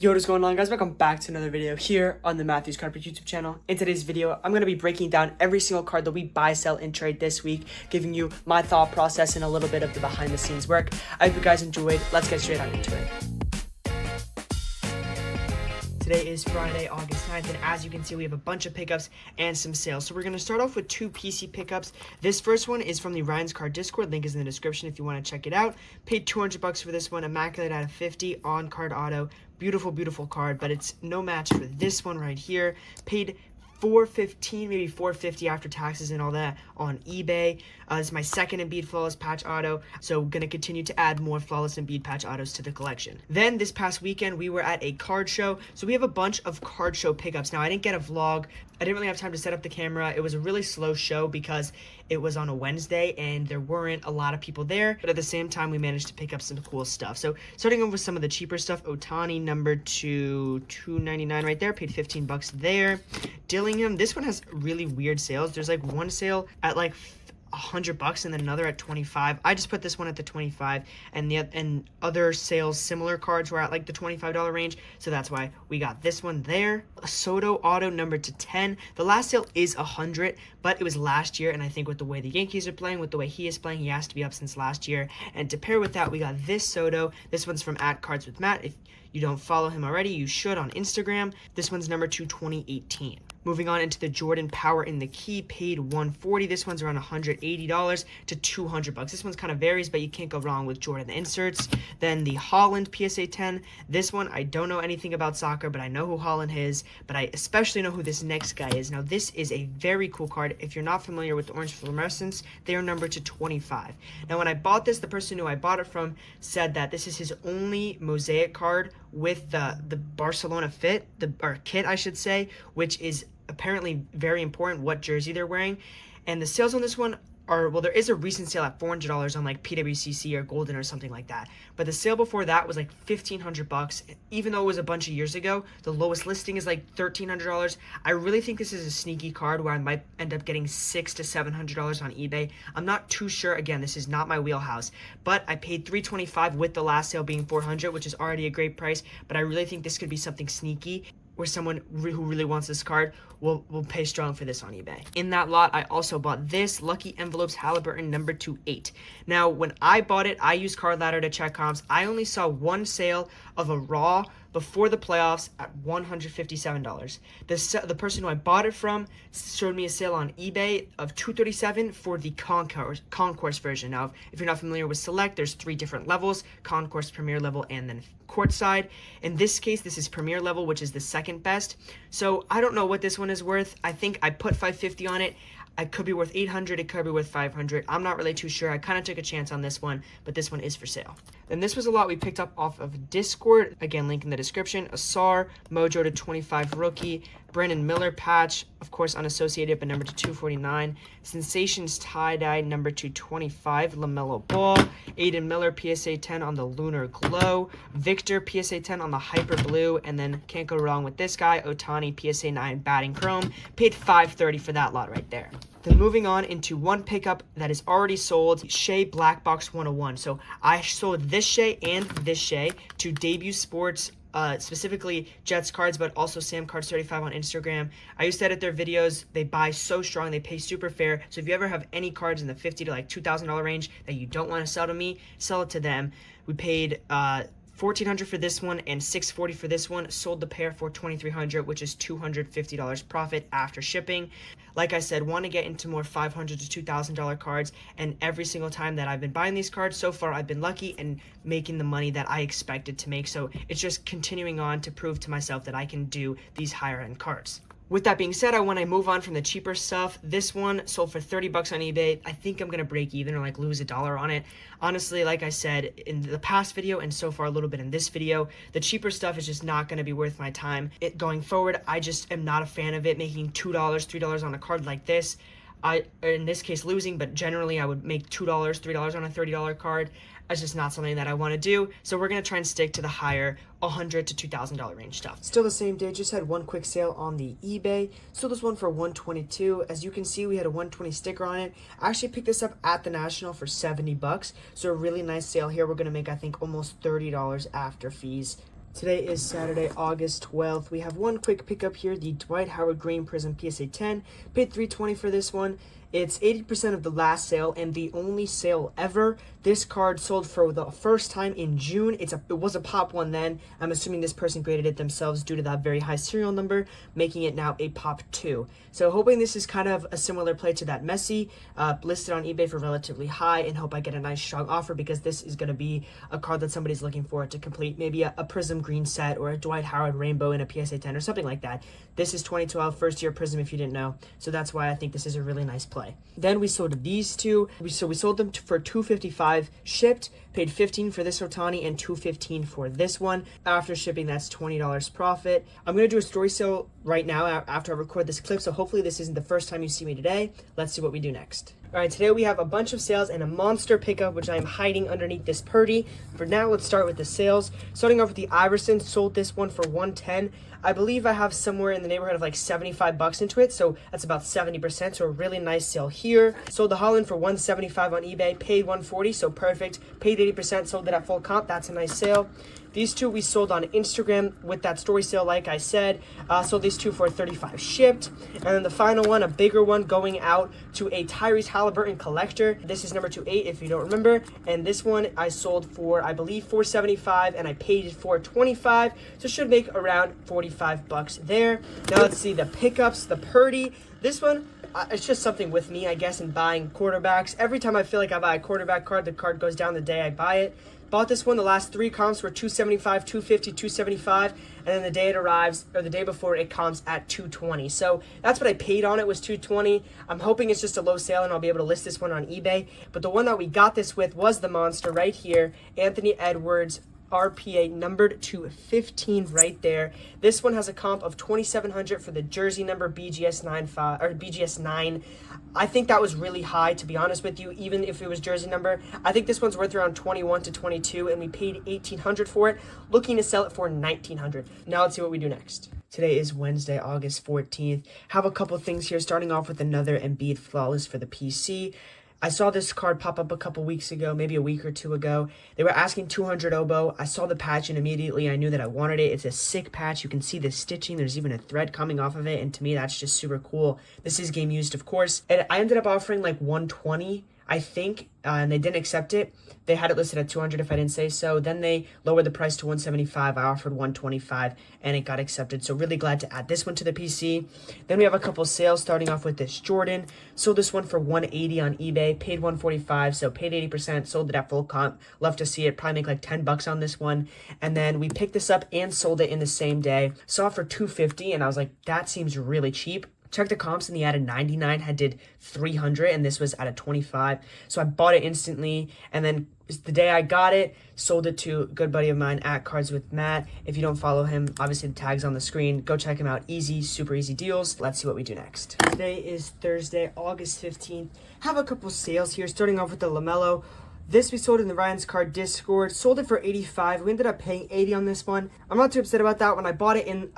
Yo, what is going on, guys? Welcome back to another video here on the Matthews Card Pick YouTube channel. In today's video, I'm going to be breaking down every single card that we buy, sell, and trade this week, giving you my thought process and a little bit of the behind the scenes work. I hope you guys enjoyed. Let's get straight on into it. Today is Friday, August 9th, and as you can see, we have a bunch of pickups and some sales. So we're going to start off with two PC pickups. This first one is from the Ryan's Card Discord. Link is in the description if you want to check it out. Paid $200 for this one, immaculate out of 50 on card auto. Beautiful, beautiful card, but it's no match for this one right here. Paid $415, maybe $450 after taxes and all that on eBay. This is my second Embiid Flawless Patch Auto, so going to continue to add more Flawless Embiid Patch Autos to the collection. Then this past weekend, we were at a card show, so we have a bunch of card show pickups. Now, I didn't get a vlog. I didn't really have time to set up the camera. It was a really slow show because it was on a Wednesday and there weren't a lot of people there, but at the same time, we managed to pick up some cool stuff. So starting off with some of the cheaper stuff, Ohtani number to $299 right there, paid $15 there. Dillingham, this one has really weird sales. There's like one sale at like $100 and then another at 25. I just put this one at the 25, and other sales similar cards were at like the $25 range, so that's why we got this one there. A Soto auto number to 10. The last sale is 100, but it was last year, and I think with the way the Yankees are playing, with the way he is playing, he has to be up since last year. And to pair with that, we got this Soto. This one's from @CardsWithMatt. If you don't follow him already, you should on Instagram. This one's number 2 2018. Moving on into the Jordan Power in the Key, paid $140. This one's around $180 to $200. This one's kind of varies, but you can't go wrong with Jordan inserts. Then the Holland PSA 10. This one, I don't know anything about soccer, but I know who Holland is, but I especially know who this next guy is. Now, this is a very cool card. If you're not familiar with the Orange Fluorescence, they are numbered to 25. Now, when I bought this, the person who I bought it from said that this is his only mosaic card with the Barcelona kit, I should say, which is apparently very important what jersey they're wearing. And the sales on this one are, well, there is a recent sale at $400 on like PWCC or Golden or something like that, but the sale before that was like $1,500. Even though it was a bunch of years ago, the lowest listing is like $1,300. I really think this is a sneaky card where I might end up getting $600 to $700 on eBay. I'm not too sure. Again, this is not my wheelhouse, but I paid $325 with the last sale being $400, which is already a great price. But I really think this could be something sneaky where someone who really wants this card will pay strong for this on eBay. In that lot, I also bought this Lucky Envelopes Halliburton number 28. Now, when I bought it, I used Card Ladder to check comps. I only saw one sale of a raw before the playoffs at $157. The person who I bought it from showed me a sale on eBay of $237 for the Concourse version. Now, if you're not familiar with Select, there's 3 different levels: Concourse, Premier level, and then Courtside. In this case, this is Premier level, which is the second best. So I don't know what this one is worth. I think I put $550 on it. It could be worth $800, it could be worth $500. I'm not really too sure. I kind of took a chance on this one, but this one is for sale. Then this was a lot we picked up off of Discord. Again, link in the description. Asar, Mojo to 25 rookie. Brandon Miller patch, of course unassociated, but number to 249. Sensations tie-dye, number to 25. LaMelo Ball. Aiden Miller, PSA 10 on the Lunar Glow. Victor, PSA 10 on the Hyper Blue. And then can't go wrong with this guy, Ohtani, PSA 9 batting chrome. Paid $530 for that lot right there. Then moving on into one pickup that is already sold, Shea Black Box 101. So I sold this Shea and this Shea to Debut Sports, specifically Jets cards, but also Sam Cards 35 on Instagram. I used to edit their videos. They buy so strong, they pay super fair. So if you ever have any cards in the $50 to like $2,000 range that you don't want to sell to me, sell it to them. We paid $1,400 for this one and $640 for this one. Sold the pair for $2,300, which is $250 profit after shipping. Like I said, want to get into more $500 to $2,000 cards, and every single time that I've been buying these cards so far, I've been lucky and making the money that I expected to make. So it's just continuing on to prove to myself that I can do these higher end cards. With that being said, I want to move on from the cheaper stuff. This one sold for $30 on eBay. I think I'm going to break even or like lose $1 on it. Honestly, like I said in the past video and so far a little bit in this video, the cheaper stuff is just not going to be worth my time. Going forward, I just am not a fan of it, making $2, $3 on a card like this. In this case, losing, but generally I would make $2, $3 on a $30 card. It's just not something that I want to do. So we're going to try and stick to the higher $100 to $2,000 range stuff. Still the same day, just had one quick sale on the eBay. Sold this one for $122. As you can see, we had a $120 sticker on it. I actually picked this up at the National for $70. So a really nice sale here. We're going to make, I think, almost $30 after fees. Today is Saturday, August 12th. We have one quick pickup here, the Dwight Howard Green Prism PSA 10. Paid $3.20 for this one. It's 80% of the last sale and the only sale ever. This card sold for the first time in June. It was a pop one then. I'm assuming this person graded it themselves due to that very high serial number, making it now a pop 2. So hoping this is kind of a similar play to that Messi, listed on eBay for relatively high, and hope I get a nice strong offer because this is going to be a card that somebody's looking for to complete maybe a Prism Green set or a Dwight Howard Rainbow in a PSA 10 or something like that. This is 2012 first year Prism if you didn't know. So that's why I think this is a really nice play. Then we sold these two. We sold them for $2.55 shipped, paid $15 for this Ohtani and $2.15 for this one. After shipping, that's $20 profit. I'm going to do a story sale right now after I record this clip, so hopefully this isn't the first time you see me today. Let's see what we do next. All right, today we have a bunch of sales and a monster pickup, which I am hiding underneath this Purdy. For now, let's start with the sales. Starting off with the Iverson, sold this one for $110. I believe I have somewhere in the neighborhood of like $75 into it, so that's about 70%, so a really nice sale here. Sold the Holland for $175 on eBay, paid $140, so perfect. Paid 80%, sold it at full comp, that's a nice sale. These two we sold on Instagram with that story sale, like I said. Sold these two for $35 shipped. And then the final one, a bigger one, going out to a Tyrese Halliburton collector. This is number 28 if you don't remember. And this one I sold for, I believe, $475, and I paid it for $25. So should make around $45 there. Now let's see the pickups, the Purdy. This one, it's just something with me, I guess, in buying quarterbacks. Every time I feel like I buy a quarterback card, the card goes down the day I buy it. Bought this one, the last three comps were $275, $250, $275, and then the day it arrives, or the day before, it comps at $220. So that's what I paid on it, was $220. I'm hoping it's just a low sale and I'll be able to list this one on eBay. But the one that we got this with was the monster right here, Anthony Edwards, RPA, numbered to 15 right there. This one has a comp of 2,700 for the jersey number BGS 9. I think that was really high, to be honest with you, even if it was jersey number. I think this one's worth around 21 to 22, and we paid 1,800 for it, looking to sell it for 1,900. Now let's see what we do next. Today is Wednesday, August 14th. Have a couple things here, starting off with another Embiid Flawless for the PC. I saw this card pop up a couple weeks ago, maybe a week or two ago. They were asking 200 oboe. I saw the patch and immediately I knew that I wanted it. It's a sick patch. You can see the stitching. There's even a thread coming off of it, and to me, that's just super cool. This is game used, of course. And I ended up offering like 120, I think, and they didn't accept it. They had it listed at 200 if I didn't say so. Then they lowered the price to 175. I offered 125 and it got accepted. So really glad to add this one to the PC. Then we have a couple sales, starting off with this Jordan. Sold this one for 180 on eBay, paid 145, so paid 80%, sold it at full comp. Love to see it, probably make like $10 on this one. And then we picked this up and sold it in the same day. Saw it for 250 and I was like, that seems really cheap. Checked the comps and the added 99 had did 300 and this was at a 25. So I bought it instantly, and then the day I got it, sold it to a good buddy of mine at Cards with Matt. If you don't follow him, obviously the tag's on the screen. Go check him out. Easy, super easy deals. Let's see what we do next. Today is Thursday, August 15th. Have a couple sales here, starting off with the LaMelo. This we sold in the Ryan's Card Discord. Sold it for 85. We ended up paying 80 on this one. I'm not too upset about that one. I bought it in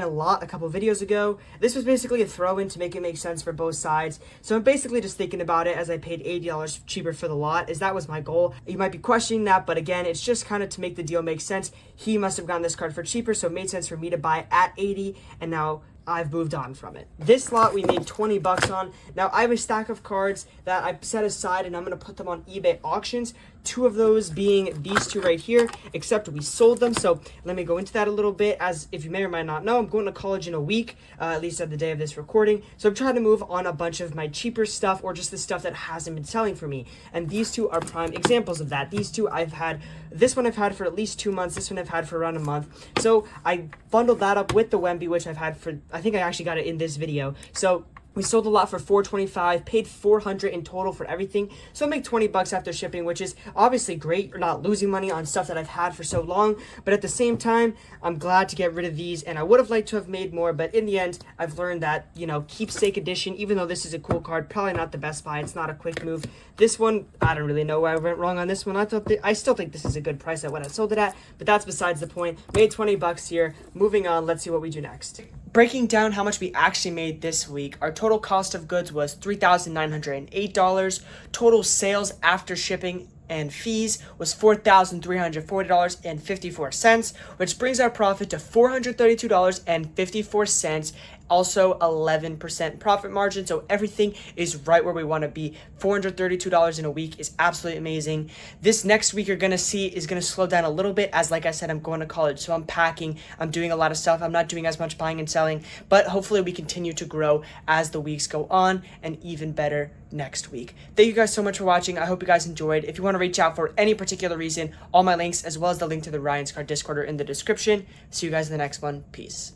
a lot a couple videos ago. This was basically a throw-in to make it make sense for both sides. So I'm basically just thinking about it as I paid $80 cheaper for the lot, as that was my goal. You might be questioning that, but again, it's just kind of to make the deal make sense. He must have gotten this card for cheaper, so it made sense for me to buy at 80, and now I've moved on from it. This lot we made $20 on. Now I have a stack of cards that I set aside and I'm going to put them on eBay auctions. Two of those being these two right here, except we sold them. So let me go into that a little bit. As if you may or might not know, I'm going to college in a week, at least at the day of this recording. So I'm trying to move on a bunch of my cheaper stuff, or just the stuff that hasn't been selling for me. And these two are prime examples of that. These two this one I've had for at least 2 months. This one I've had for around a month. So I bundled that up with the Wemby, which I've had for, I think I actually got it in this video. So we sold a lot for $425, paid $400 in total for everything. So I make $20 after shipping, which is obviously great. You're not losing money on stuff that I've had for so long. But at the same time, I'm glad to get rid of these. And I would have liked to have made more. But in the end, I've learned that, keepsake edition, even though this is a cool card, probably not the best buy. It's not a quick move. This one, I don't really know where I went wrong on this one. I still think this is a good price at what I sold it at. But that's besides the point. Made $20 here. Moving on, let's see what we do next. Breaking down how much we actually made this week, our total cost of goods was $3,908. Total sales after shipping and fees was $4,340.54, which brings our profit to $432.54. Also 11% profit margin, so everything is right where we want to be. $432 in a week is absolutely amazing. This next week you're gonna see is gonna slow down a little bit, as like I said, I'm going to college, so I'm packing, I'm doing a lot of stuff, I'm not doing as much buying and selling, but hopefully we continue to grow as the weeks go on, and even better next week. Thank you guys so much for watching. I hope you guys enjoyed. If you want to reach out for any particular reason, all my links as well as the link to the Ryan's Car Discord are in the description. See you guys in the next one. Peace.